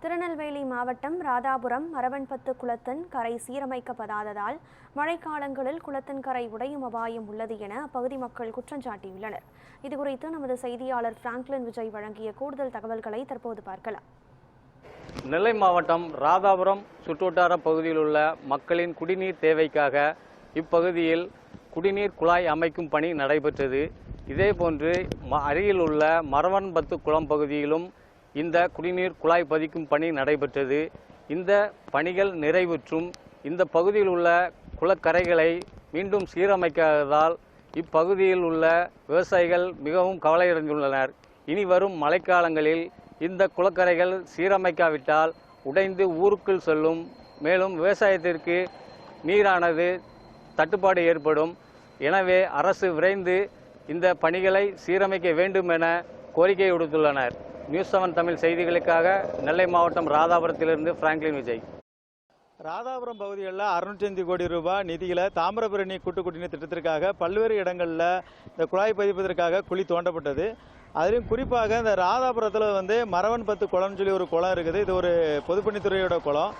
திருநெல்வேலி மாவட்டம் ராதாபுரம் மரவன்பத்து குளத்தின் கரை சீரமைக்கப்படாததால் மழைக்காலங்களில் குளத்தின் கரை உடையும் அபாயம் உள்ளது என அப்பகுதி மக்கள் குற்றம் சாட்டியுள்ளனர். இதுகுறித்து நமது செய்தியாளர் பிராங்க்லின் விஜய் வழங்கிய கூடுதல் தகவல்களை தற்போது பார்க்கலாம். நெல்லை மாவட்டம் ராதாபுரம் சுற்றுவட்டார பகுதியில் உள்ள மக்களின் குடிநீர் தேவைக்காக இப்பகுதியில் குடிநீர் குழாய் அமைக்கும் பணி நடைபெற்றது. இதேபோன்று அருகில் உள்ள மரவன்பத்து குளம் பகுதியிலும் இந்த குடிநீர் குழாய் பதிக்கும் பணி நடைபெற்றது. இந்த பணிகள் நிறைவுற்றும் இந்த பகுதியில் உள்ள குளக்கரைகளை மீண்டும் சீரமைக்காததால் இப்பகுதியில் உள்ள விவசாயிகள் மிகவும் கவலையடைந்துள்ளனர். இனி வரும் மழைக்காலங்களில் இந்த குளக்கரைகள் சீரமைக்காவிட்டால் உடைந்து ஊருக்குள் செல்லும். மேலும் விவசாயத்திற்கு நீரானது தட்டுப்பாடு ஏற்படும். எனவே அரசு விரைந்து இந்த பணிகளை சீரமைக்க வேண்டும் என கோரிக்கை விடுத்துள்ளனர். நியூஸ் 7 தமிழ் செய்திகளுக்காக நெல்லை மாவட்டம் ராதாபுரத்திலிருந்து பிராங்க்லின் விஜய். ராதாபுரம் பகுதிகளில் 605 கோடி ரூபாய் நிதியில் தாமிரபரணி கூட்டு குடிநீர் திட்டத்திற்காக பல்வேறு இடங்களில் இந்த குழாய் பதிப்பதற்காக குழி தோண்டப்பட்டது. அதிலும் குறிப்பாக இந்த ராதாபுரத்தில் மரவன்பத்து குளம்னு சொல்லி ஒரு குளம் இருக்குது. இது ஒரு பொதுப்பணித்துறையோட குளம்.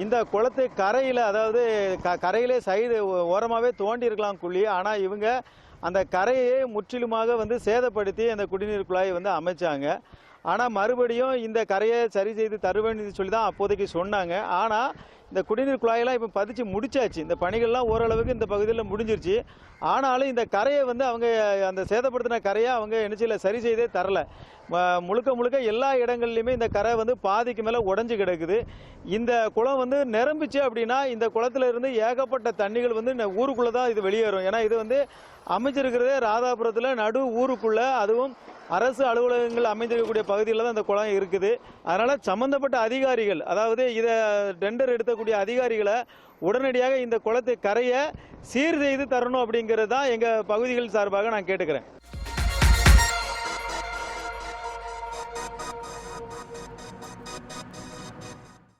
இந்த குளத்து கரையில், அதாவது கரையிலே சைடு ஓரமாகவே தோண்டி இருக்கலாம் குழி. ஆனால் இவங்க அந்த கரையை முற்றிலுமாக சேதப்படுத்தி அந்த குடிநீர் குழாயை அமைச்சாங்க. ஆனால் மறுபடியும் இந்த கரையை சரி செய்து தருவேன்னு சொல்லி தான் அப்போதைக்கு சொன்னாங்க. ஆனால் இந்த குடிநீர் குழாயெல்லாம் இப்போ பதிச்சு முடிச்சாச்சு. இந்த பணிகள்லாம் ஓரளவுக்கு இந்த பகுதியில் முடிஞ்சிருச்சு. ஆனாலும் இந்த கரையை அவங்க அந்த சேதப்படுத்தின கரையை அவங்க என்ன சரி செய்தே தரல. முழுக்க முழுக்க எல்லா இடங்கள்லையுமே இந்த கரை பாதிக்கு மேலே உடஞ்சி கிடக்குது. இந்த குளம் நிரம்பிச்சு அப்படின்னா இந்த குளத்துல இருந்து ஏகப்பட்ட தண்ணிகள் ஊருக்குள்ளே தான் இது வெளியேறும். ஏன்னா இது அமைஞ்சிருக்கிறதே ராதாபுரத்தில் நடு ஊருக்குள்ள, அதுவும் அரசு அலுவலகங்கள் அமைந்திருக்கக்கூடிய பகுதியில் தான் இந்த குளம் இருக்குது. அதனால சம்பந்தப்பட்ட அதிகாரிகள், அதாவது இதை டெண்டர் எடுக்கக்கூடிய அதிகாரிகளை உடனடியாக இந்த குளத்தை கரையை சீர் செய்து தரணும் அப்படிங்கிறது தான் எங்கள் பகுதிகள் சார்பாக நான் கேட்டுக்கிறேன்.